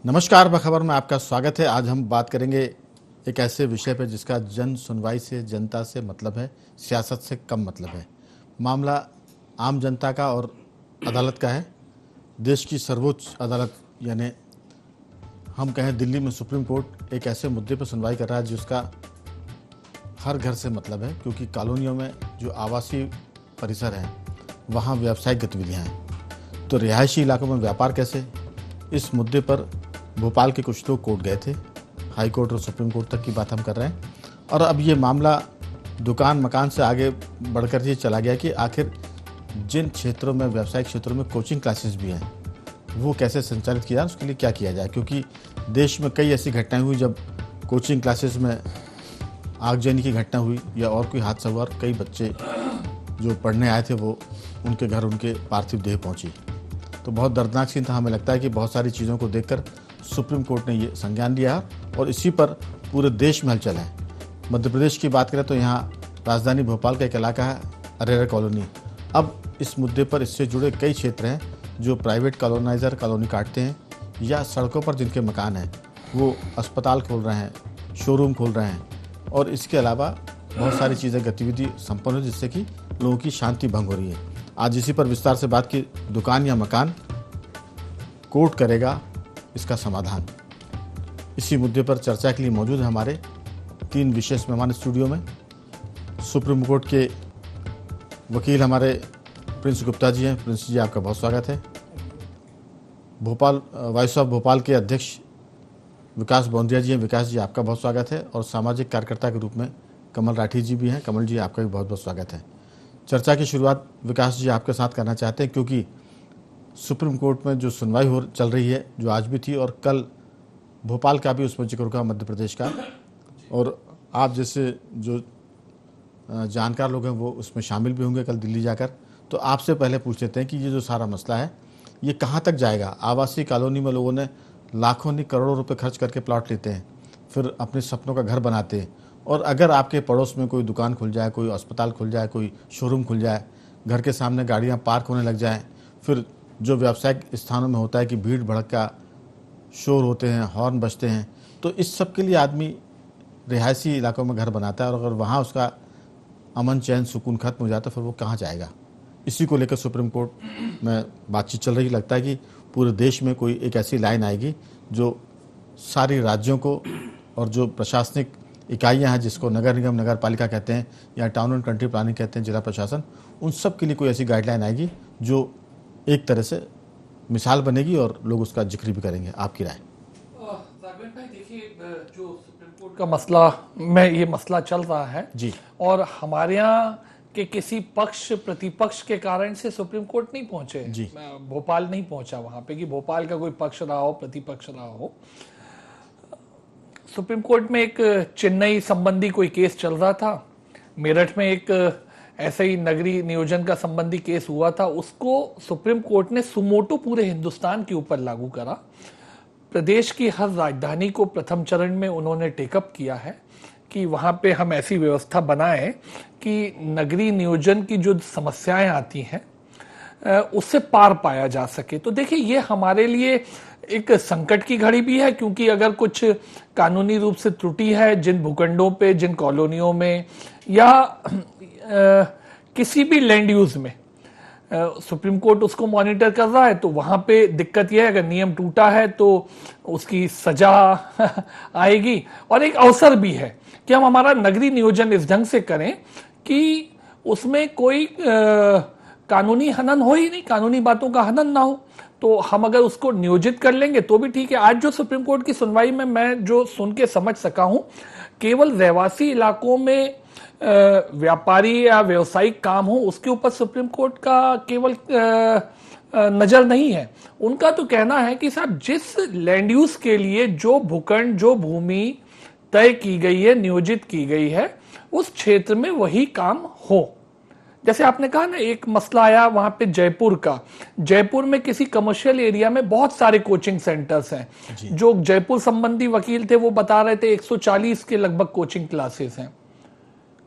नमस्कार, बखबर में आपका स्वागत है। आज हम बात करेंगे एक ऐसे विषय पर जिसका जन सुनवाई से, जनता से मतलब है, सियासत से कम मतलब है। मामला आम जनता का और अदालत का है। देश की सर्वोच्च अदालत यानी हम कहें दिल्ली में सुप्रीम कोर्ट एक ऐसे मुद्दे पर सुनवाई कर रहा है जिसका हर घर से मतलब है, क्योंकि कॉलोनियों में जो आवासीय परिसर हैं वहाँ व्यावसायिक गतिविधियाँ हैं, तो रिहायशी इलाकों में व्यापार कैसे, इस मुद्दे पर भोपाल के कुछ लोग कोर्ट गए थे। हाई कोर्ट और सुप्रीम कोर्ट तक की बात हम कर रहे हैं। और अब ये मामला दुकान मकान से आगे बढ़कर ये चला गया कि आखिर जिन क्षेत्रों में, व्यावसायिक क्षेत्रों में कोचिंग क्लासेस भी हैं, वो कैसे संचालित किया जाए, उसके लिए क्या किया जाए। क्योंकि देश में कई ऐसी घटनाएं हुई जब कोचिंग क्लासेस में आगजनी की घटना हुई या और कोई हादसा हुआ और कई बच्चे जो पढ़ने आए थे वो उनके घर उनके पार्थिव देह पहुंची। तो बहुत दर्दनाक सीन था। हमें लगता है कि बहुत सारी चीज़ों को देखकर सुप्रीम कोर्ट ने ये संज्ञान लिया और इसी पर पूरे देश में हलचल है। मध्य प्रदेश की बात करें तो यहाँ राजधानी भोपाल का एक इलाका है अरेरा कॉलोनी। अब इस मुद्दे पर इससे जुड़े कई क्षेत्र हैं जो प्राइवेट कॉलोनाइज़र कॉलोनी काटते हैं या सड़कों पर जिनके मकान हैं वो अस्पताल खोल रहे हैं, शोरूम खोल रहे हैं और इसके अलावा बहुत सारी चीज़ें गतिविधि संपन्न हो जिससे कि लोगों की शांति भंग हो रही है। आज इसी पर विस्तार से बात की। दुकान या मकान, कोर्ट करेगा इसका समाधान। इसी मुद्दे पर चर्चा के लिए मौजूद है हमारे 3 विशेष मेहमान स्टूडियो में। सुप्रीम कोर्ट के वकील हमारे प्रिंस गुप्ता जी हैं। प्रिंस जी, आपका बहुत स्वागत है। भोपाल वॉइस ऑफ भोपाल के अध्यक्ष विकास बौंदिया जी हैं। विकास जी, आपका बहुत स्वागत है। और सामाजिक कार्यकर्ता के रूप में कमल राठी जी भी हैं। कमल जी, आपका भी बहुत बहुत स्वागत है। चर्चा की शुरुआत विकास जी आपके साथ करना चाहते हैं, क्योंकि सुप्रीम कोर्ट में जो सुनवाई चल रही है, जो आज भी थी और कल भोपाल का भी उसमें जिक्र होगा, मध्य प्रदेश का, और आप जैसे जो जानकार लोग हैं वो उसमें शामिल भी होंगे कल दिल्ली जाकर। तो आपसे पहले पूछ लेते हैं कि ये जो सारा मसला है ये कहाँ तक जाएगा। आवासीय कॉलोनी में लोगों ने लाखों नहीं करोड़ों रुपए खर्च करके प्लॉट लेते हैं, फिर अपने सपनों का घर बनाते हैं, और अगर आपके पड़ोस में कोई दुकान खुल जाए, कोई अस्पताल खुल जाए, कोई शोरूम खुल जाए, घर के सामने गाड़ियाँ पार्क होने लग जाएँ, फिर जो व्यावसायिक स्थानों में होता है कि भीड़ भड़का शोर होते हैं, हॉर्न बजते हैं, तो इस सब के लिए आदमी रिहायशी इलाकों में घर बनाता है और अगर वहाँ उसका अमन चैन सुकून खत्म हो जाता है फिर वो कहाँ जाएगा। इसी को लेकर सुप्रीम कोर्ट में बातचीत चल रही। लगता है कि पूरे देश में कोई एक ऐसी लाइन आएगी जो सारी राज्यों को और जो प्रशासनिक इकाइयाँ हैं, जिसको नगर निगम, नगर पालिका कहते हैं या टाउन एंड कंट्री प्लानिंग कहते हैं, जिला प्रशासन, उन सब के लिए कोई ऐसी गाइडलाइन आएगी जो एक तरह से मिसाल बनेगी और लोग उसका जिक्र भी करेंगे। आपकी राय? देखिए, जो सुप्रीम कोर्ट का मसला में ये मसला चल रहा है जी, और हमारे यहाँ के किसी पक्ष प्रतिपक्ष के कारण से सुप्रीम कोर्ट नहीं पहुंचे जी। भोपाल नहीं पहुंचा वहां पे कि भोपाल का कोई पक्ष रहा हो, प्रतिपक्ष रहा हो। सुप्रीम कोर्ट में एक चेन्नई संबंधी कोई केस चल रहा था। मेरठ में एक ऐसे ही नगरीय नियोजन का संबंधी केस हुआ था, उसको सुप्रीम कोर्ट ने सुमोटो पूरे हिंदुस्तान के ऊपर लागू करा। प्रदेश की हर राजधानी को प्रथम चरण में उन्होंने टेकअप किया है कि वहां पे हम ऐसी व्यवस्था बनाएं कि नगरीय नियोजन की जो समस्याएं आती हैं उससे पार पाया जा सके। तो देखिए, ये हमारे लिए एक संकट की घड़ी भी है, क्योंकि अगर कुछ कानूनी रूप से त्रुटि है जिन भूखंडों पे, जिन कॉलोनियों में या किसी भी लैंड यूज में सुप्रीम कोर्ट उसको मॉनिटर कर रहा है, तो वहां पे दिक्कत यह है अगर नियम टूटा है तो उसकी सजा आएगी। और एक अवसर भी है कि हम हमारा नगरीय नियोजन इस ढंग से करें कि उसमें कोई कानूनी हनन हो ही नहीं, कानूनी बातों का हनन ना हो। तो हम अगर उसको नियोजित कर लेंगे तो भी ठीक है। आज जो सुप्रीम कोर्ट की सुनवाई में मैं जो सुन के समझ सका हूं, केवल रहवासी इलाकों में व्यापारी या व्यवसायिक काम हो उसके ऊपर सुप्रीम कोर्ट का केवल नजर नहीं है। उनका तो कहना है कि साहब, जिस लैंड यूज के लिए जो भूखंड, जो भूमि तय की गई है, नियोजित की गई है, उस क्षेत्र में वही काम हो। जैसे आपने कहा ना, एक मसला आया वहां पे जयपुर का। जयपुर में किसी कमर्शियल एरिया में बहुत सारे कोचिंग सेंटर्स हैं। जो जयपुर संबंधी वकील थे वो बता रहे थे 140 के लगभग कोचिंग क्लासेस हैं।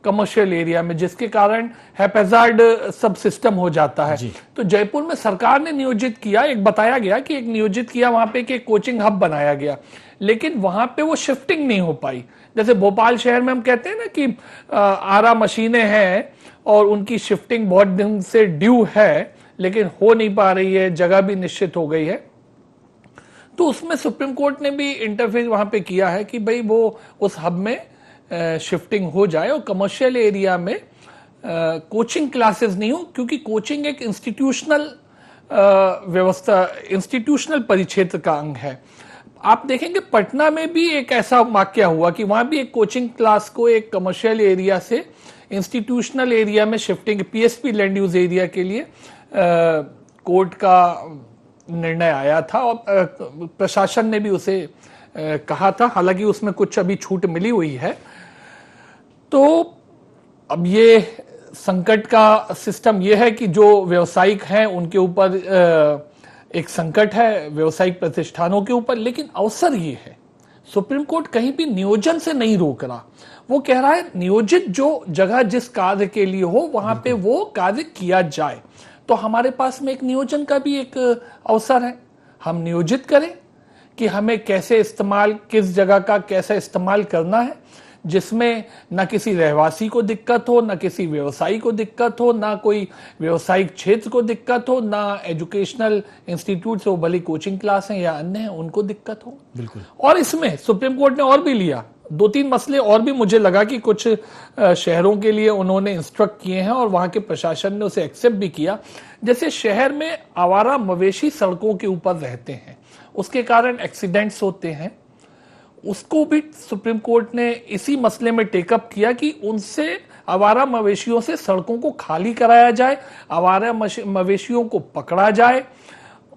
कमर्शियल एरिया में, जिसके कारण हैपेजार्ड सब सिस्टम हो जाता है। तो जयपुर में सरकार ने नियोजित किया, एक बताया गया कि एक नियोजित किया वहां पे कि एक कोचिंग हब बनाया गया, लेकिन वहां पे वो शिफ्टिंग नहीं हो पाई। जैसे भोपाल शहर में हम कहते हैं ना कि आरा मशीनें हैं और उनकी शिफ्टिंग बहुत दिन से ड्यू है, लेकिन हो नहीं पा रही है, जगह भी निश्चित हो गई है। तो उसमें सुप्रीम कोर्ट ने भी इंटरफेयर वहां पे किया है कि भाई वो उस हब में शिफ्टिंग हो जाए और कमर्शियल एरिया में कोचिंग क्लासेस नहीं हो, क्योंकि कोचिंग एक इंस्टीट्यूशनल व्यवस्था, इंस्टीट्यूशनल परिक्षेत्र का अंग है। आप देखेंगे पटना में भी एक ऐसा वाकया हुआ कि वहां भी एक कोचिंग क्लास को एक कमर्शियल एरिया से इंस्टीट्यूशनल एरिया में shifting, PSP land use area के लिए कोर्ट का निर्णय आया था और प्रशासन ने भी उसे कहा था। हालांकि उसमें कुछ अभी छूट मिली हुई है। तो अब ये संकट का सिस्टम ये है कि जो व्यवसायिक हैं उनके ऊपर एक संकट है, व्यवसायिक प्रतिष्ठानों के ऊपर, लेकिन अवसर ये है, सुप्रीम कोर्ट कहीं भी नियोजन से नहीं रोक रहा। वो कह रहा है नियोजित जो जगह जिस कार्य के लिए हो वहां पे वो कार्य किया जाए। तो हमारे पास में एक नियोजन का भी एक अवसर है, हम नियोजित करें कि हमें कैसे इस्तेमाल, किस जगह का कैसा इस्तेमाल करना है, जिसमें ना किसी रहवासी को दिक्कत हो, ना किसी व्यवसायी को दिक्कत हो, ना कोई व्यवसायिक क्षेत्र को दिक्कत हो, ना एजुकेशनल इंस्टीट्यूट से वो भली कोचिंग क्लास हैं या अन्य हैं उनको दिक्कत हो। बिल्कुल। और इसमें सुप्रीम कोर्ट ने और भी लिया, 2-3 मसले और भी मुझे लगा कि कुछ शहरों के लिए उन्होंने इंस्ट्रक्ट किए हैं और वहां के प्रशासन ने उसे एक्सेप्ट भी किया। जैसे शहर में आवारा मवेशी सड़कों के ऊपर रहते हैं, उसके कारण एक्सीडेंट्स होते हैं, उसको भी सुप्रीम कोर्ट ने इसी मसले में टेकअप किया कि उनसे आवारा मवेशियों से सड़कों को खाली कराया जाए, आवारा मवेशियों को पकड़ा जाए।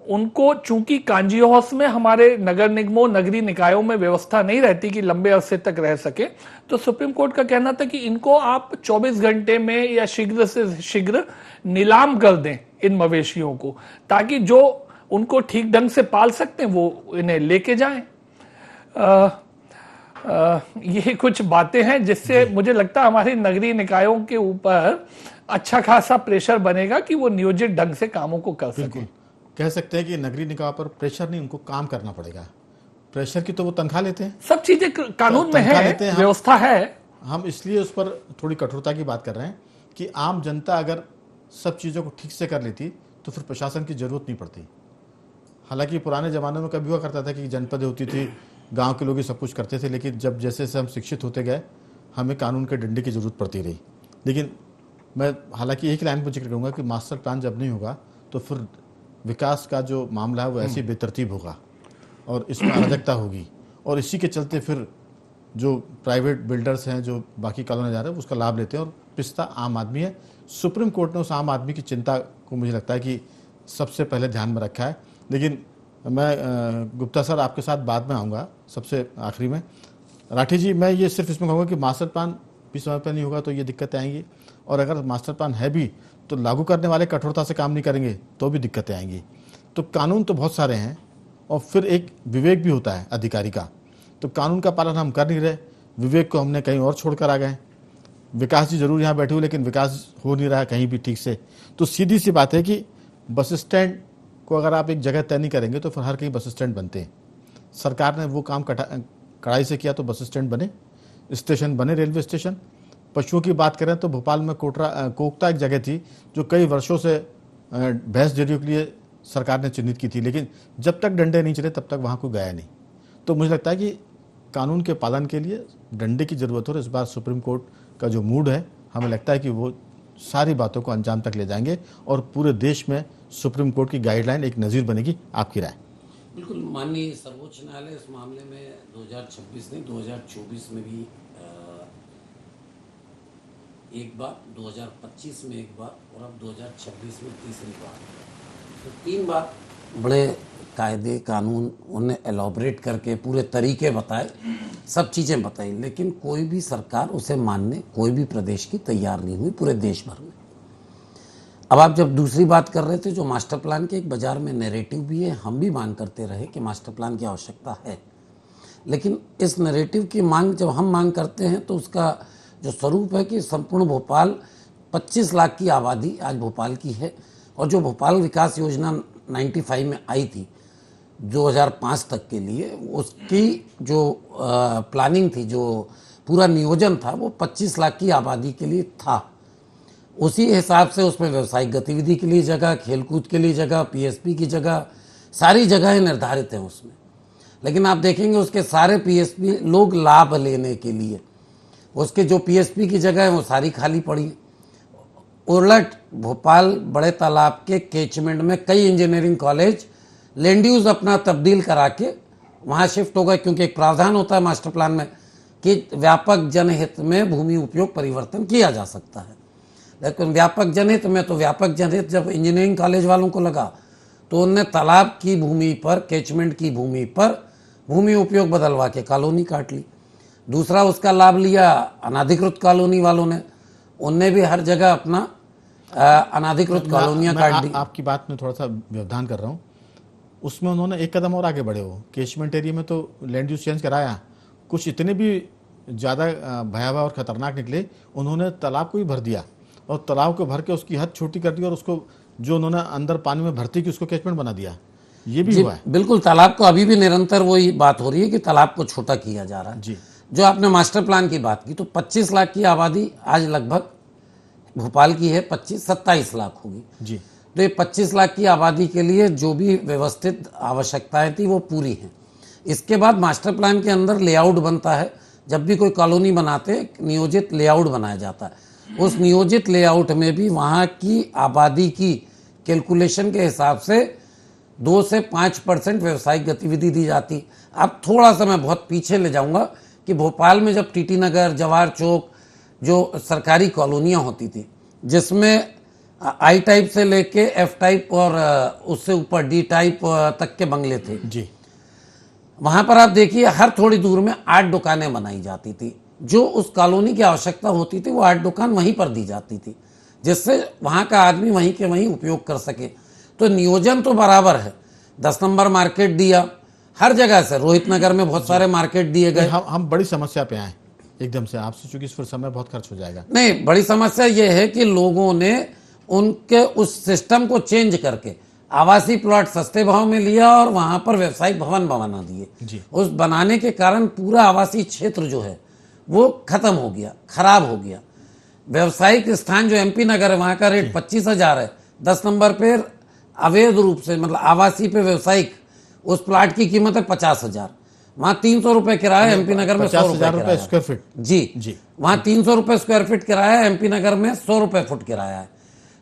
उनको चूंकि कांजी हाउस में हमारे नगर निगमों, नगरीय निकायों में व्यवस्था नहीं रहती कि लंबे अरसे तक रह सके, तो सुप्रीम कोर्ट का कहना था कि इनको आप 24 घंटे में या शीघ्र से शीघ्र नीलाम कर दें इन मवेशियों को, ताकि जो उनको ठीक ढंग से पाल सकते हैं वो इन्हें लेके जाएं। ये कुछ बातें हैं जिससे मुझे लगता है हमारे नगरीय निकायों के ऊपर अच्छा खासा प्रेशर बनेगा कि वो नियोजित ढंग से कामों को कर सके। कह सकते हैं कि नगरीय निकाय पर प्रेशर नहीं, उनको काम करना पड़ेगा। प्रेशर की तो वो तनख्वाह लेते हैं, सब चीजें कानून में है, व्यवस्था है। हम इसलिए उस पर थोड़ी कठोरता की बात कर रहे हैं कि आम जनता अगर सब चीज़ों को ठीक से कर लेती तो फिर प्रशासन की जरूरत नहीं पड़ती। हालांकि पुराने ज़माने में कभी हुआ करता था कि जनपदें होती थी, गांव के लोग ही सब कुछ करते थे, लेकिन जब जैसे से हम शिक्षित होते गए हमें कानून के डंडे की ज़रूरत पड़ती रही। लेकिन मैं हालांकि एक लाइन पर जिक्र करूँगा कि मास्टर प्लान जब नहीं होगा तो फिर विकास का जो मामला है वो ऐसी बेतरतीब होगा और इसमें अराजकता होगी, और इसी के चलते फिर जो प्राइवेट बिल्डर्स हैं जो बाकी कॉलोनी जा रहे हैं उसका लाभ लेते हैं और पिसता आम आदमी है। सुप्रीम कोर्ट ने उस आम आदमी की चिंता को मुझे लगता है कि सबसे पहले ध्यान में रखा है। लेकिन मैं गुप्ता सर आपके साथ बाद में आऊँगा सबसे आखिरी में। राठी जी, मैं ये सिर्फ इसमें कहूँगा कि मास्टर प्लान भी समय पर नहीं होगा तो ये दिक्कतें आएंगी, और अगर मास्टर प्लान है भी तो लागू करने वाले कठोरता से काम नहीं करेंगे तो भी दिक्कतें आएंगी। तो कानून तो बहुत सारे हैं और फिर एक विवेक भी होता है अधिकारी का, तो कानून का पालन हम कर नहीं रहे, विवेक को हमने कहीं और छोड़कर आ गए। विकास जी जरूर यहाँ बैठे हुए लेकिन विकास हो नहीं रहा है कहीं भी ठीक से। तो सीधी सी बात है कि बस स्टैंड को अगर आप एक जगह तय नहीं करेंगे तो फिर हर कहीं बस स्टैंड बनते हैं। सरकार ने वो काम कड़ाई से किया तो बस स्टैंड बने, स्टेशन बने, रेलवे स्टेशन। पशुओं की बात करें तो भोपाल में कोकता एक जगह थी जो कई वर्षों से भैंस डेयरियों के लिए सरकार ने चिन्हित की थी, लेकिन जब तक डंडे नहीं चले तब तक वहाँ कोई गया नहीं। तो मुझे लगता है कि कानून के पालन के लिए डंडे की ज़रूरत हो, और इस बार सुप्रीम कोर्ट का जो मूड है हमें लगता है कि वो सारी बातों को अंजाम तक ले जाएंगे और पूरे देश में सुप्रीम कोर्ट की गाइडलाइन एक नज़ीर बनेगी। आपकी राय? बिल्कुल, माननीय सर्वोच्च न्यायालय इस मामले में 2026 नहीं 2024 में भी एक बार, 2025 में एक बार और अब 2026 में तीसरी बार, तो 3 बार बड़े कायदे कानून उन्हें एलॉबरेट करके पूरे तरीके बताए, सब चीज़ें बताई, लेकिन कोई भी सरकार उसे मानने कोई भी प्रदेश की तैयार नहीं हुई पूरे देश भर में। अब आप जब दूसरी बात कर रहे थे जो मास्टर प्लान के, एक बाजार में नैरेटिव भी है, हम भी मांग करते रहे कि मास्टर प्लान की आवश्यकता है, लेकिन इस नैरेटिव की मांग जब हम मांग करते हैं तो उसका जो स्वरूप है कि संपूर्ण भोपाल 25 लाख की आबादी आज भोपाल की है, और जो भोपाल विकास योजना 95 में आई थी 2005 तक के लिए, उसकी जो प्लानिंग थी, जो पूरा नियोजन था, वो 25 लाख की आबादी के लिए था। उसी हिसाब से उसमें व्यावसायिक गतिविधि के लिए जगह, खेलकूद के लिए जगह, पीएसपी की जगह, सारी जगहें निर्धारित हैं उसमें। लेकिन आप देखेंगे उसके सारे पीएसपी लोग लाभ लेने के लिए, उसके जो पीएसपी की जगह है वो सारी खाली पड़ी। उलट भोपाल बड़े तालाब के कैचमेंट में कई इंजीनियरिंग कॉलेज लैंड यूज अपना तब्दील करा के वहाँ शिफ्ट हो गए, क्योंकि एक प्रावधान होता है मास्टर प्लान में कि व्यापक जनहित में भूमि उपयोग परिवर्तन किया जा सकता है। लेकिन व्यापक जनहित में तो व्यापक जनहित जब इंजीनियरिंग कॉलेज वालों को लगा तो उनने तालाब की भूमि पर, कैचमेंट की भूमि पर भूमि उपयोग बदलवा के कॉलोनी काट ली। दूसरा उसका लाभ लिया अनाधिकृत कॉलोनी वालों ने, उनने भी हर जगह अपना अनाधिकृत कॉलोनियां काट दी। आपकी बात में थोड़ा सा व्यवधान कर रहा हूँ, उसमें उन्होंने एक कदम और आगे बढ़े। हो कैचमेंट एरिया में तो लैंड यूज चेंज कराया, कुछ इतने भी ज़्यादा भयावह और खतरनाक निकले, उन्होंने तालाब को भी भर दिया और तालाब को भर के उसकी हद छोटी कर दी और उसको जो उन्होंने अंदर पानी में भर्ती की उसको कैचमेंट बना दिया। ये भी हुआ है। बिल्कुल, तालाब को अभी भी निरंतर वही बात हो रही है कि तालाब को छोटा किया जा रहा है जी। जो आपने मास्टर प्लान की बात की, तो 25 लाख की आबादी आज लगभग भोपाल की है, 27 लाख होगी जी। तो ये 25 लाख की आबादी के लिए जो भी व्यवस्थित आवश्यकताएं थी वो पूरी हैं। इसके बाद मास्टर प्लान के अंदर लेआउट बनता है। जब भी कोई कॉलोनी बनाते नियोजित लेआउट बनाया जाता है, उस नियोजित लेआउट में भी वहाँ की आबादी की कैलकुलेशन के हिसाब से 2 से 5% व्यवसायिक गतिविधि दी जाती। अब थोड़ा सा मैं बहुत पीछे ले जाऊंगा कि भोपाल में जब टीटी नगर, जवाहर चौक जो सरकारी कॉलोनियाँ होती थी, जिसमें आई टाइप से लेके एफ टाइप और उससे ऊपर डी टाइप तक के बंगले थे जी, वहां पर आप देखिए हर थोड़ी दूर में 8 दुकानें बनाई जाती थी। जो उस कॉलोनी की आवश्यकता होती थी वो 8 दुकान वहीं पर दी जाती थी, जिससे वहां का आदमी वहीं के वहीं उपयोग कर सके। तो नियोजन तो बराबर है। 10 नंबर मार्केट दिया, हर जगह से रोहित नगर में बहुत सारे मार्केट दिए गए। हम बड़ी समस्या पे आए एकदम से आपसे, चूंकि इस पर समय बहुत खर्च हो जाएगा। नहीं, बड़ी समस्या ये है कि लोगों ने उनके उस सिस्टम को चेंज करके आवासीय प्लॉट सस्ते भाव में लिया और वहां पर व्यवसायिक भवन बना दिए। उस बनाने के कारण पूरा आवासीय क्षेत्र जो है वो खत्म हो गया, खराब हो गया। व्यवसायिक स्थान जो एमपी नगर है वहां का रेट 25,000 है। 10 नंबर पे अवैध रूप से मतलब आवासीय पे व्यवसायिक उस प्लाट की कीमत है 50,000। वहां 300 रुपए किराया, एमपी नगर में 100 रुपए स्क्वायर फीट। जी, वहां 300 रुपए स्क्वायर फीट किराया है, एमपी नगर में 100 रुपए फुट किराया है।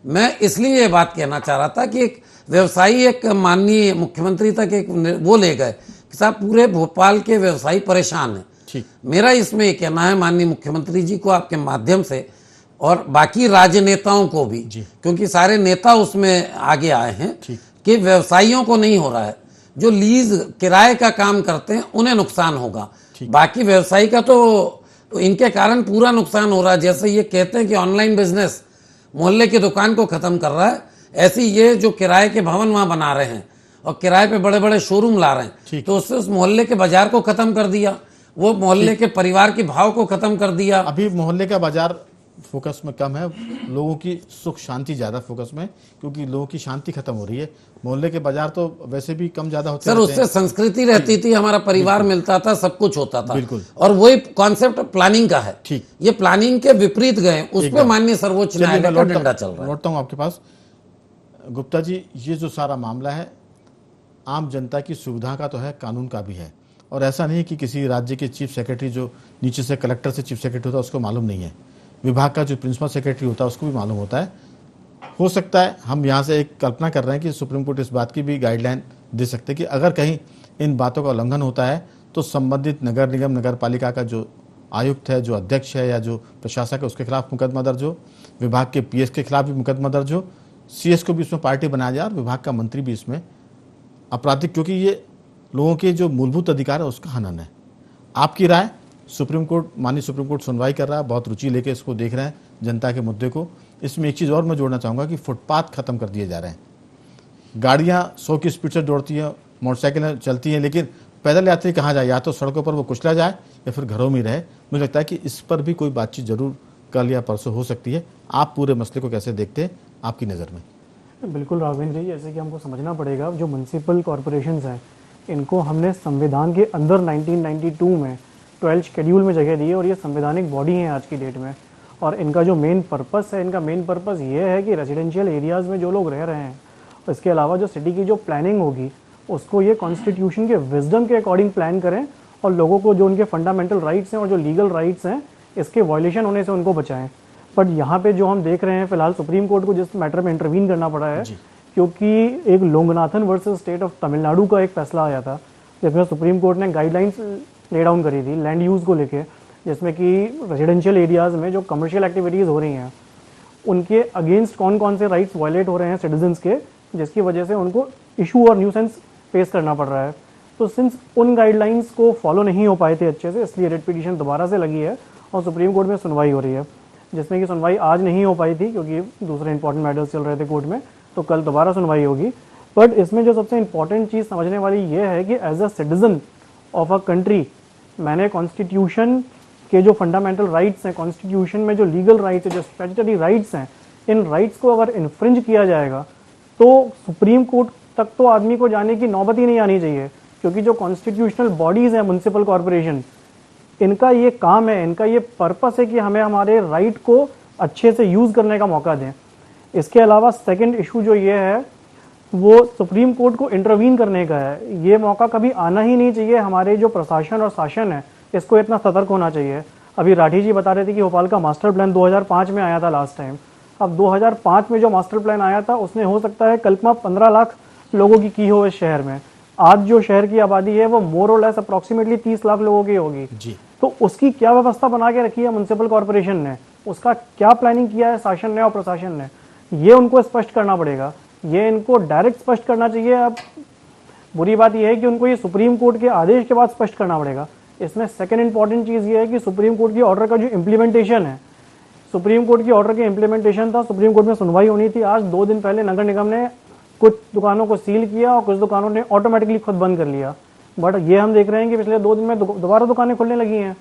मैं इसलिए ये बात कहना चाह रहा था कि एक व्यवसायी एक माननीय मुख्यमंत्री तक एक वो ले गए कि साहब पूरे भोपाल के व्यवसायी परेशान हैं। मेरा इसमें ये कहना है माननीय मुख्यमंत्री जी को आपके माध्यम से और बाकी राजनेताओं को भी, क्योंकि सारे नेता उसमें आगे आए हैं, कि व्यवसायियों को नहीं हो रहा है, जो लीज किराए का काम करते हैं उन्हें नुकसान होगा, बाकी व्यवसायी का तो इनके कारण पूरा नुकसान हो रहा है। जैसे ये कहते हैं कि ऑनलाइन बिजनेस मोहल्ले की दुकान को खत्म कर रहा है, ऐसे ये जो किराए के भवन वहां बना रहे हैं और किराए पे बड़े बड़े शोरूम ला रहे हैं, तो उससे उस मोहल्ले के बाजार को खत्म कर दिया, वो मोहल्ले के परिवार के भाव को खत्म कर दिया। अभी मोहल्ले का बाजार फोकस में कम है, लोगों की सुख शांति ज्यादा फोकस में, क्योंकि लोगों की शांति खत्म हो रही है। मोहल्ले के बाजार तो वैसे भी कम ज्यादा होते सर, उससे संस्कृति रहती थी, हमारा परिवार मिलता था, सब कुछ होता था। बिल्कुल। और वही कॉन्सेप्ट प्लानिंग का है। ठीक, ये प्लानिंग के विपरीत गए, उस पर माननीय सर्वोच्च न्यायालय का डंडा चल रहा है। लौटता हूँ आपके पास गुप्ता जी। ये जो सारा मामला है आम जनता की सुविधा का तो है, कानून का भी है, और ऐसा नहीं है कि किसी राज्य के चीफ सेक्रेटरी जो नीचे से कलेक्टर से चीफ सेक्रेटरी होता है उसको मालूम नहीं है, विभाग का जो प्रिंसिपल सेक्रेटरी होता है उसको भी मालूम होता है। हो सकता है हम यहाँ से एक कल्पना कर रहे हैं कि सुप्रीम कोर्ट इस बात की भी गाइडलाइन दे सकते हैं कि अगर कहीं इन बातों का उल्लंघन होता है तो संबंधित नगर निगम, नगर पालिका का जो आयुक्त है, जो अध्यक्ष है या जो प्रशासक है, उसके खिलाफ मुकदमा दर्ज हो, विभाग के पीएस के खिलाफ भी मुकदमा दर्ज हो, सीएस को भी इसमें पार्टी बनाया जाए और विभाग का मंत्री भी इसमें आपराधिक, क्योंकि ये लोगों के जो मूलभूत अधिकार है उसका हनन है। आपकी राय? सुप्रीम कोर्ट, माननीय सुप्रीम कोर्ट सुनवाई कर रहा है, बहुत रुचि लेके इसको देख रहे हैं जनता के मुद्दे को। इसमें एक चीज़ और मैं जोड़ना चाहूँगा कि फुटपाथ खत्म कर दिए जा रहे हैं। गाड़ियाँ 100 की स्पीड से दौड़ती हैं, मोटरसाइकिलें चलती हैं, लेकिन पैदल यात्री कहाँ जाए, या तो सड़कों पर वो कुचला जाए या फिर घरों में ही रहे। मुझे लगता है कि इस पर भी कोई बातचीत जरूर कल या परसों हो सकती है। आप पूरे मसले को कैसे देखते हैं आपकी नज़र में? बिल्कुल राघवेंद्र जी, जैसे कि हमको समझना पड़ेगा, जो म्युनिसिपल कॉरपोरेशंस हैं इनको हमने संविधान के अंदर 1992 में 12 शेड्यूल में जगह दी है और ये संवैधानिक बॉडी है आज की डेट में। और इनका जो मेन पर्पस है, इनका मेन पर्पस ये है कि रेजिडेंशियल एरियाज़ में जो लोग रह रहे हैं, इसके अलावा जो सिटी की जो प्लानिंग होगी उसको ये कॉन्स्टिट्यूशन के विजडम के अकॉर्डिंग प्लान करें और लोगों को जो उनके फंडामेंटल राइट्स हैं और जो लीगल राइट्स हैं इसके वायलेशन होने से उनको बचाएं। बट यहाँ पे जो हम देख रहे हैं फिलहाल, सुप्रीम कोर्ट को जिस मैटर में इंटरवीन करना पड़ा है क्योंकि एक लोंगनाथन वर्सेस स्टेट ऑफ तमिलनाडु का एक फैसला आया था जिसमें सुप्रीम कोर्ट ने गाइडलाइंस ले डाउन करी थी लैंड यूज़ को लेके, जिसमें कि रेजिडेंशियल एरियाज़ में जो कमर्शियल एक्टिविटीज़ हो रही हैं उनके अगेंस्ट कौन कौन से राइट्स वायलेट हो रहे हैं सिटीजन्स के, जिसकी वजह से उनको इशू और न्यूसेंस फेस करना पड़ रहा है। तो सिंस उन गाइडलाइंस को फॉलो नहीं हो पाए थे अच्छे से, इसलिए रेड पिटीशन दोबारा से लगी है और सुप्रीम कोर्ट में सुनवाई हो रही है, जिसमें कि सुनवाई आज नहीं हो पाई थी क्योंकि दूसरे इंपॉर्टेंट मैटर्स चल रहे थे कोर्ट में, तो कल दोबारा सुनवाई होगी। बट इसमें जो सबसे इंपॉर्टेंट चीज़ समझने वाली ये है कि as a citizen of a country मैंने कॉन्स्टिट्यूशन के जो फंडामेंटल राइट्स हैं, कॉन्स्टिट्यूशन में जो लीगल राइट्स हैं, जो स्टैट्यूटरी राइट्स हैं, इन राइट्स को अगर इन्फ्रिंज किया जाएगा तो सुप्रीम कोर्ट तक तो आदमी को जाने की नौबत ही नहीं आनी चाहिए, क्योंकि जो कॉन्स्टिट्यूशनल बॉडीज़ हैं म्युनिसिपल कॉरपोरेशन, इनका ये काम है, इनका ये पर्पस है कि हमें हमारे राइट को अच्छे से यूज़ करने का मौका दें। इसके अलावा सेकंड इशू जो ये है वो सुप्रीम कोर्ट को इंटरवीन करने का है। ये मौका कभी आना ही नहीं चाहिए। हमारे जो प्रशासन और शासन है इसको इतना सतर्क होना चाहिए। अभी राठी जी बता रहे थे कि भोपाल का मास्टर प्लान 2005 में आया था लास्ट टाइम। अब 2005 में जो मास्टर प्लान आया था उसने हो सकता है कल्पना 15 लाख लोगों की हो इस शहर में। आज जो शहर की आबादी है वो मोर और लेस अप्रॉक्सीमेटली 30 लाख लोगों की होगी जी। तो उसकी क्या व्यवस्था बना के रखी है म्युनिसिपल कॉरपोरेशन ने, उसका क्या प्लानिंग किया है शासन ने और प्रशासन ने, ये उनको स्पष्ट करना पड़ेगा। ये इनको डायरेक्ट स्पष्ट करना चाहिए। अब बुरी बात यह है कि उनको ये सुप्रीम कोर्ट के आदेश के बाद स्पष्ट करना पड़ेगा। इसमें सेकंड इंपॉर्टेंट चीज़ ये है कि सुप्रीम कोर्ट की ऑर्डर का जो इम्प्लीमेंटेशन है, सुप्रीम कोर्ट की ऑर्डर के इम्प्लीमेंटेशन था, सुप्रीम कोर्ट में सुनवाई होनी थी। आज 2 दिन पहले नगर निगम ने कुछ दुकानों को सील किया और कुछ दुकानों ने ऑटोमेटिकली खुद बंद कर लिया। बट ये हम देख रहे हैं कि पिछले 2 दिन में दोबारा दुकानें खुलने लगी हैं।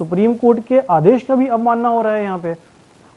सुप्रीम कोर्ट के आदेश का भी अवमानना हो रहा है यहाँ पे।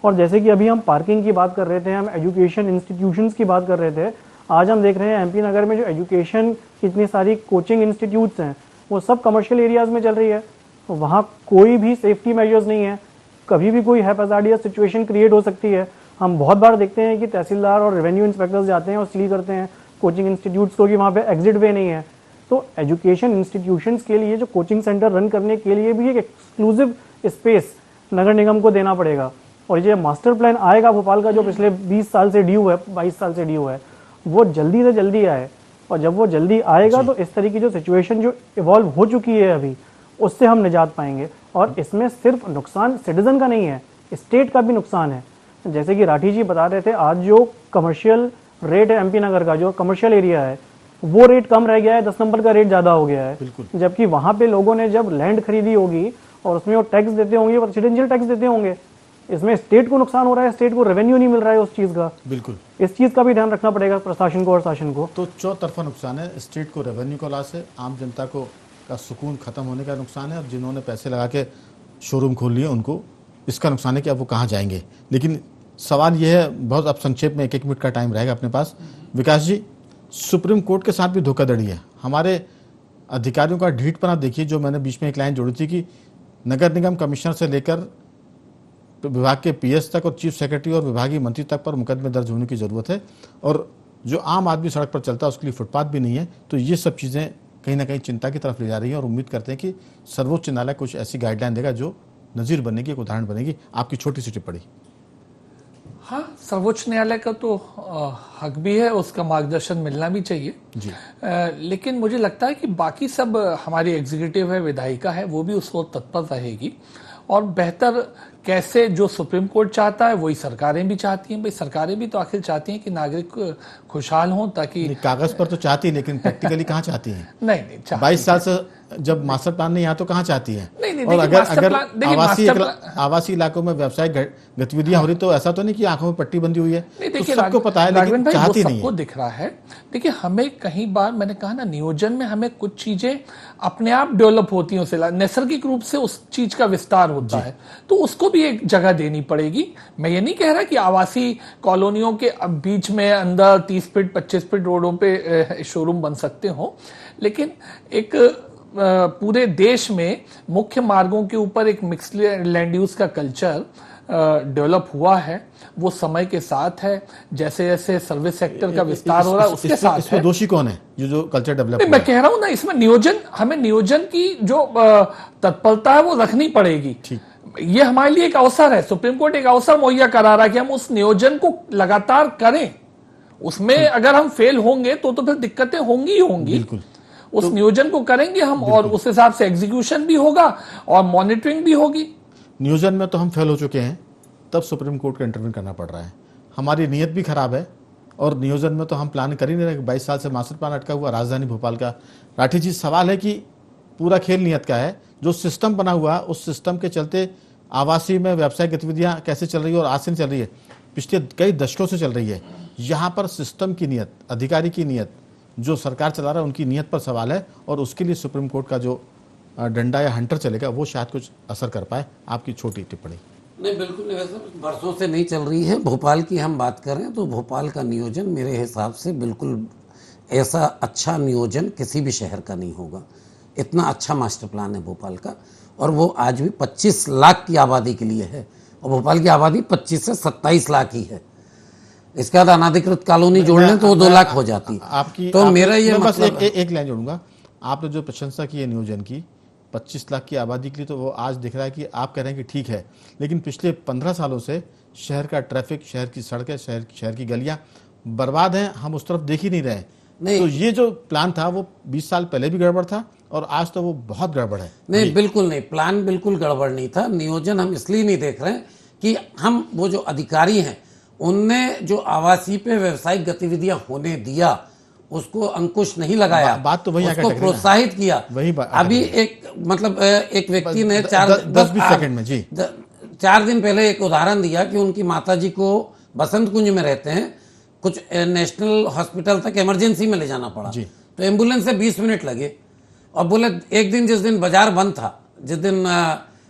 और जैसे कि अभी हम पार्किंग की बात कर रहे थे, हम एजुकेशन इंस्टीट्यूशंस की बात कर रहे थे, आज हम देख रहे हैं एमपी नगर में जो एजुकेशन की इतनी सारी कोचिंग इंस्टीट्यूट्स हैं वो सब कमर्शियल एरियाज़ में चल रही है। वहाँ कोई भी सेफ्टी मेजर्स नहीं है, कभी भी कोई हैजार्डियस सिचुएशन क्रिएट हो सकती है। हम बहुत बार देखते हैं कि तहसीलदार और रेवेन्यू इंस्पेक्टर्स जाते हैं और सील करते हैं कोचिंग इंस्टीट्यूट्स को कि वहाँ पे एग्जिट वे नहीं है। तो एजुकेशन इंस्टीट्यूशंस के लिए जो कोचिंग सेंटर रन करने के लिए भी एक एक्सक्लूसिव स्पेस नगर निगम को देना पड़ेगा। और ये मास्टर प्लान आएगा भोपाल का जो पिछले 20 साल से ड्यू है, 22 साल से ड्यू है, वो जल्दी से जल्दी आए। और जब वो जल्दी आएगा तो इस तरह की जो सिचुएशन जो इवॉल्व हो चुकी है अभी, उससे हम निजात पाएंगे। और इसमें सिर्फ नुकसान सिटीजन का नहीं है, स्टेट का भी नुकसान है। जैसे कि राठी जी बता रहे थे, आज जो कमर्शियल रेट है एमपी नगर का, जो कमर्शियल एरिया है, वो रेट कम रह गया है, 10 नंबर का रेट ज़्यादा हो गया है। जबकि वहाँ पे लोगों ने जब लैंड खरीदी होगी और उसमें वो टैक्स देते होंगे, वो रेजिडेंशियल टैक्स देते होंगे। इसमें स्टेट को नुकसान हो रहा है, स्टेट को रेवेन्यू नहीं मिल रहा है उस चीज़ का। बिल्कुल, इस चीज़ का भी ध्यान रखना पड़ेगा प्रशासन को और शासन को। तो चौतरफा नुकसान है। स्टेट को रेवेन्यू का लॉस है, आम जनता को का सुकून खत्म होने का नुकसान है, और जिन्होंने पैसे लगा के शोरूम खोल लिए उनको इसका नुकसान है कि अब वो कहाँ जाएंगे। लेकिन सवाल ये है, बहुत अब संक्षेप में 1-1 मिनट का टाइम रहेगा अपने पास। विकास जी, सुप्रीम कोर्ट के साथ भी धोखाधड़ी है। हमारे अधिकारियों का ढीठपना देखिए। जो मैंने बीच में एक लाइन जोड़ी थी कि नगर निगम कमिश्नर से लेकर विभाग के पीएस तक और चीफ सेक्रेटरी और विभागीय मंत्री तक पर मुकदमे दर्ज होने की ज़रूरत है, और जो आम आदमी सड़क पर चलता है उसके लिए फुटपाथ भी नहीं है। तो ये सब चीज़ें कहीं ना कहीं चिंता की तरफ ले जा रही हैं, और उम्मीद करते हैं कि सर्वोच्च न्यायालय कुछ ऐसी गाइडलाइन देगा जो नज़ीर बनेगी, एक उदाहरण बनेगी। आपकी छोटी सी टिप्पणी। हाँ, सर्वोच्च न्यायालय का तो हक भी है, उसका मार्गदर्शन मिलना भी चाहिए जी। लेकिन मुझे लगता है कि बाकी सब हमारी एग्जीक्यूटिव है, विधायिका है, वो भी उसको तत्पर रहेगी। और बेहतर कैसे जो सुप्रीम कोर्ट चाहता है वही सरकारें भी चाहती हैं। भाई सरकारें भी तो आखिर चाहती हैं कि नागरिक खुशहाल हों, ताकि कागज पर तो चाहती है, लेकिन प्रैक्टिकली कहाँ चाहती हैं? नहीं 22 साल से जब मास्टर प्लान नहीं आया तो कहाँ चाहती है? नहीं, नहीं, और देखिए अगर मास्टर अगर प्लान, देखिए मास्टर प्लान, आवासीय इलाकों में व्यावसायिक गतिविधियां हो रही, तो ऐसा तो नहीं कि आंखों में पट्टी बंदी हुई है, नहीं तो देखिए सबको पता है, राघवेंद्र लेकिन भाई, वो चाहती नहीं सबको है। दिख रहा है। देखिए हमें कई बार मैंने कहा ना, नियोजन में हमें कुछ चीजें अपने आप डेवलप होती हैं, उसे नैसर्गिक रूप से उस चीज का विस्तार होता है, तो उसको भी एक जगह देनी पड़ेगी। मैं ये नहीं कह रहा कि आवासीय कॉलोनियों के अब बीच में अंदर 30 फीट 25 फीट रोडों पे शोरूम बन सकते हो, लेकिन एक पूरे देश में मुख्य मार्गों के ऊपर एक मिक्स लैंड यूज का कल्चर डेवलप हुआ है, वो समय के साथ है, जैसे जैसे सर्विस सेक्टर का विस्तार हो रहा है उसके साथ इसमें है। दोषी कौन है जो कल्चर डेवलप नहीं, मैं कह रहा हूं ना, इसमें नियोजन, हमें नियोजन की जो तत्परता है वो रखनी पड़ेगी। ये हमारे लिए एक अवसर है, सुप्रीम कोर्ट एक अवसर मुहैया करा रहा है कि हम उस नियोजन को लगातार करें। उसमें अगर हम फेल होंगे तो फिर दिक्कतें होंगी ही होंगी। बिल्कुल। उस नियोजन को करेंगे हम, और उस हिसाब से एग्जीक्यूशन भी होगा और मॉनिटरिंग भी होगी। नियोजन में तो हम फेल हो चुके हैं, तब सुप्रीम कोर्ट को इंटरव्यू करना पड़ रहा है। हमारी नीयत भी खराब है, और नियोजन में तो हम प्लान कर ही नहीं रहे। 22 साल से मास्टर प्लान अटका हुआ राजधानी भोपाल का। राठी जी, सवाल है कि पूरा खेल नीयत का है। जो सिस्टम बना हुआ, उस सिस्टम के चलते आवासीय में व्यावसायिक गतिविधियां कैसे चल रही है, और आज से नहीं चल रही है, पिछले कई दशकों से चल रही है। यहाँ पर सिस्टम की नीयत, अधिकारी की नीयत, जो सरकार चला रहा है उनकी नीयत पर सवाल है, और उसके लिए सुप्रीम कोर्ट का जो डंडा या हंटर चलेगा वो शायद कुछ असर कर पाए। आपकी छोटी टिप्पणी। नहीं, बिल्कुल नहीं, वैसे बरसों से नहीं चल रही है। भोपाल की हम बात करें तो भोपाल का नियोजन मेरे हिसाब से बिल्कुल ऐसा अच्छा नियोजन किसी भी शहर का नहीं होगा। इतना अच्छा मास्टर प्लान है भोपाल का, और वो आज भी 25 लाख की आबादी के लिए है, और भोपाल की आबादी 25 से 27 लाख ही है। इसके बाद अनाधिकृत कॉलोनी जोड़ लें तो वो 2 लाख हो जाती। आपकी तो मेरा ये मैं बस मतलब एक लाइन जोड़ूंगा। आपने जो प्रशंसा की है नियोजन की 25 लाख की आबादी के लिए, तो वो आज दिख रहा है कि आप कह रहे हैं कि ठीक है, लेकिन पिछले 15 सालों से शहर का ट्रैफिक, शहर की सड़कें, शहर की गलियां बर्बाद हैं, हम उस तरफ देख ही नहीं रहे। तो ये जो प्लान था वो 20 साल पहले भी गड़बड़ था, और आज तो वो बहुत गड़बड़ है। नहीं, बिल्कुल नहीं, प्लान बिल्कुल गड़बड़ नहीं था। नियोजन हम इसलिए नहीं देख रहे हैं कि हम, वो जो अधिकारी हैं उनने जो आवासीय पे व्यावसायिक गतिविधियां होने दिया, उसको अंकुश नहीं लगाया। बात तो वही आकर उसको टकरी ना। प्रोत्साहित किया। वही बात अभी एक मतलब एक व्यक्ति ने 10-20 सेकंड में जी 4 दिन पहले एक उदाहरण दिया कि उनकी माताजी को बसंत कुंज में रहते हैं, कुछ नेशनल हॉस्पिटल तक इमरजेंसी में ले जाना पड़ा, तो एम्बुलेंस से 20 मिनट लगे। और बोले एक दिन, जिस दिन बाजार बंद था, जिस दिन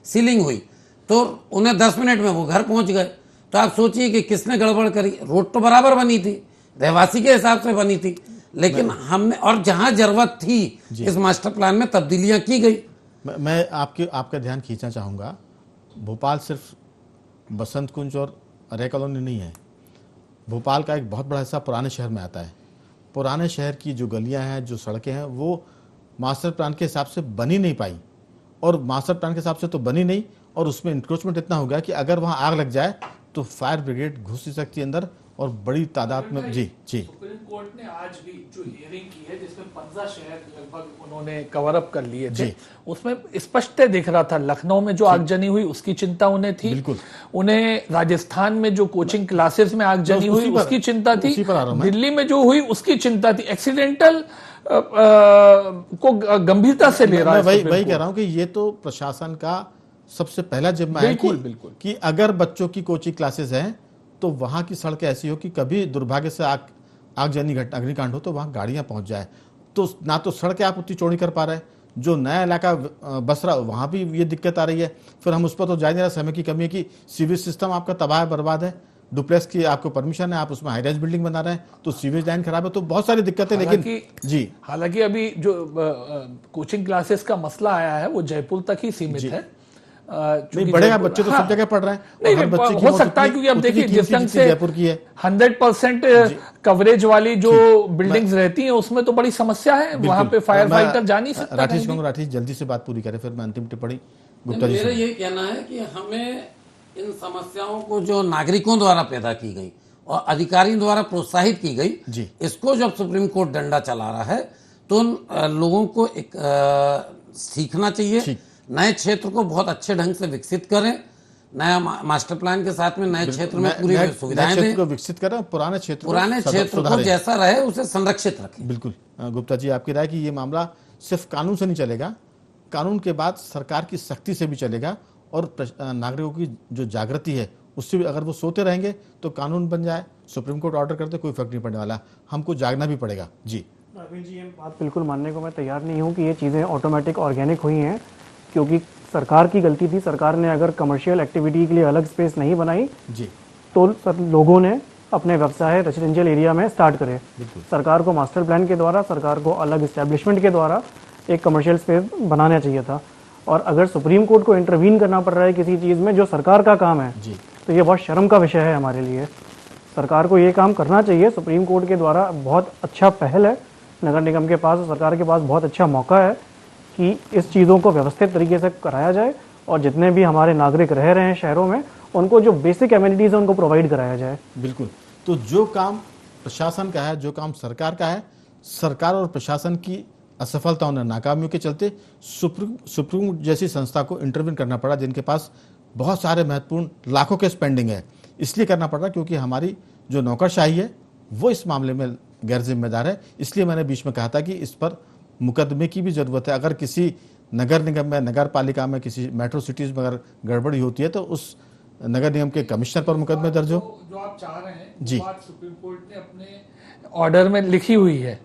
सीलिंग हुई, तो उन्हें 10 मिनट में वो घर पहुंच गए। तो आप सोचिए कि किसने गड़बड़ करी। रोड तो बराबर बनी थी, रहवासी के हिसाब से बनी थी, लेकिन हमने, और जहां जरूरत थी इस मास्टर प्लान में तब्दीलियां की गई। मैं आपका ध्यान खींचना चाहूँगा। भोपाल सिर्फ बसंत कुंज और अरे कॉलोनी नहीं है। भोपाल का एक बहुत बड़ा हिस्सा पुराने शहर में आता है। पुराने शहर की जो गलियां हैं, जो सड़कें हैं, वो मास्टर प्लान के हिसाब से बनी नहीं पाई, और मास्टर प्लान के हिसाब से तो बनी नहीं, और उसमें इंक्रोचमेंट इतना हो गया कि अगर वहाँ आग लग जाए तो फायर ब्रिगेड घुस ही सकती है अंदर, और बड़ी तादाद में। जी सुप्रीम कोर्ट ने आज भी जो हियरिंग की है, जिसमें 15 शहर लगभग उन्होंने कवर अप कर लिए थे, उसमें स्पष्ट दिख रहा था लखनऊ में जो आगजनी हुई उसकी चिंता उन्हें थी। बिल्कुल। उन्हें राजस्थान में जो कोचिंग क्लासेस में आगजनी हुई उसकी चिंता थी, दिल्ली में जो हुई उसकी चिंता थी। एक्सीडेंटल को गंभीरता से ले रहा है। वही कह रहा हूं कि ये तो प्रशासन का सबसे पहला जिम्मा है कि अगर बच्चों की कोचिंग क्लासेस हैं तो वहां की सड़क ऐसी हो कि कभी दुर्भाग्य से आगजनी घटना, अग्निकांड हो, तो वहां गाड़ियां पहुंच जाए। तो ना तो सड़कें आप उतनी चौड़ी कर पा रहे हैं, जो नया इलाका बस रहा वहां भी ये दिक्कत आ रही है। फिर हम उस पर तो जा नहीं रहा, समय की कमी है कि सीवेज सिस्टम आपका तबाह है, बर्बाद है। डुप्लेक्स की आपको परमिशन है, आप उसमें हाई राइज बिल्डिंग बना रहे हैं, तो सीवेज लाइन खराब है, तो बहुत सारी दिक्कतें। लेकिन जी, हालांकि अभी जो कोचिंग क्लासेस का मसला आया है वो जयपुर तक ही सीमित है। नहीं, बड़े बच्चे तो सब जगह पढ़ रहे हैं। नहीं, हो सकता है, क्योंकि अब देखिए जिस ढंग से जयपुर की है 100% कवरेज वाली जो बिल्डिंग्स रहती हैं उसमें तो बड़ी समस्या है, वहां पे फायर फाइटर जा नहीं सकता। राठीश जल्दी से बात पूरी करें, फिर मैं अंतिम टिप्पणी गुप्ता जी। मेरा ये कहना है कि हमें इन समस्याओं को जो नागरिकों द्वारा पैदा की गई और अधिकारियों द्वारा प्रोत्साहित की गई, इसको जब सुप्रीम कोर्ट डंडा चला रहा है तो लोगों को एक सीखना चाहिए। नए क्षेत्र को बहुत अच्छे ढंग से विकसित करें, नया मास्टर प्लान के साथ में नए क्षेत्र में पूरी सुविधाएं दें, को विकसित करें, पुराने क्षेत्र को जैसा रहे उसे संरक्षित रखें। बिल्कुल। गुप्ता जी, आपकी राय कि ये मामला सिर्फ कानून से नहीं चलेगा, कानून के बाद सरकार की सख्ती से भी चलेगा और नागरिकों की जो जागृति है उससे भी, अगर वो सोते रहेंगे तो कानून बन जाए, सुप्रीम कोर्ट ऑर्डर करते, कोई फर्क नहीं पड़ने वाला, हमको जागना भी पड़ेगा। जी अरविंद जी, ये बात बिल्कुल मानने को मैं तैयार नहीं हूँ कि ये चीज़ें ऑटोमेटिक ऑर्गेनिक हुई हैं, क्योंकि सरकार की गलती थी। सरकार ने अगर कमर्शियल एक्टिविटी के लिए अलग स्पेस नहीं बनाई जी तो लोगों ने अपने व्यवसाय रेजिडेंशियल एरिया में स्टार्ट करे। सरकार को मास्टर प्लान के द्वारा, सरकार को अलग इस्टेब्लिशमेंट के द्वारा एक कमर्शियल स्पेस बनाना चाहिए था। और अगर सुप्रीम कोर्ट को इंटरवीन करना पड़ रहा है किसी चीज़ में जो सरकार का काम है, जी तो ये बहुत शर्म का विषय है हमारे लिए। सरकार को ये काम करना चाहिए। सुप्रीम कोर्ट के द्वारा बहुत अच्छा पहल है, नगर निगम के पास, सरकार के पास बहुत अच्छा मौका है कि इस चीज़ों को व्यवस्थित तरीके से कराया जाए और जितने भी हमारे नागरिक रह रहे हैं शहरों में, उनको जो बेसिक एमिनिटीज़ है उनको प्रोवाइड कराया जाए। बिल्कुल। तो जो काम प्रशासन का है, जो काम सरकार का है, सरकार और प्रशासन की असफलताओं और नाकामियों के चलते सुप्रीम जैसी संस्था को इंटरवीन करना पड़ा, जिनके पास बहुत सारे महत्वपूर्ण लाखों के स्पेंडिंग है। इसलिए करना पड़ रहा क्योंकि हमारी जो नौकरशाही है वो इस मामले में गैर जिम्मेदार है। इसलिए मैंने बीच में कहा था कि इस पर मुकदमे की भी ज़रूरत है। अगर किसी नगर निगम में, नगर पालिका में, किसी मेट्रो सिटीज़ में अगर गड़बड़ी होती है तो उस नगर निगम के कमिश्नर पर मुकदमे दर्ज हो। जो आप चाह रहे हैं जी। वो बात सुप्रीम कोर्ट ने अपने ऑर्डर में लिखी हुई है।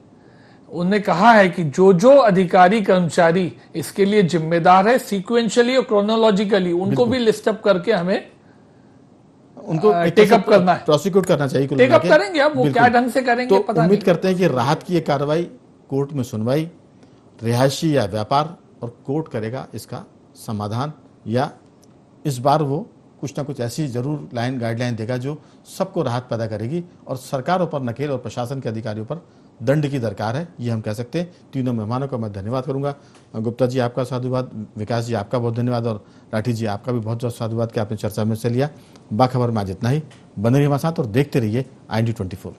उन्होंने कहा है कि जो जो अधिकारी कर्मचारी इसके लिए जिम्मेदार है, सीक्वेंशियली और क्रोनोलॉजिकली उनको भी लिस्ट अप करके हमें उनको टेकअप करना है, प्रोसिक्यूट करना चाहिए। कुल टेकअप मिला के। करेंगे। अब वो बिल्कुल। क्या ढंग से करेंगे तो पता उम्मीद नहीं। करते हैं कि राहत की ये कार्रवाई, कोर्ट में सुनवाई, रिहायशी या व्यापार, और कोर्ट करेगा इसका समाधान, या इस बार वो कुछ ना कुछ ऐसी जरूर लाइन गाइडलाइन देगा जो सबको राहत पैदा करेगी और सरकारों पर नकेल और प्रशासन के अधिकारियों पर दंड की दरकार है, ये हम कह सकते हैं। तीनों मेहमानों का मैं धन्यवाद करूंगा। गुप्ता जी आपका साधुवाद, विकास जी आपका बहुत धन्यवाद, और राठी जी आपका भी बहुत बहुत साधुवाद कि आपने चर्चा में से लिया। बाखबर में आज इतना ही। बने रहिए हमारे साथ और देखते रहिए IND24।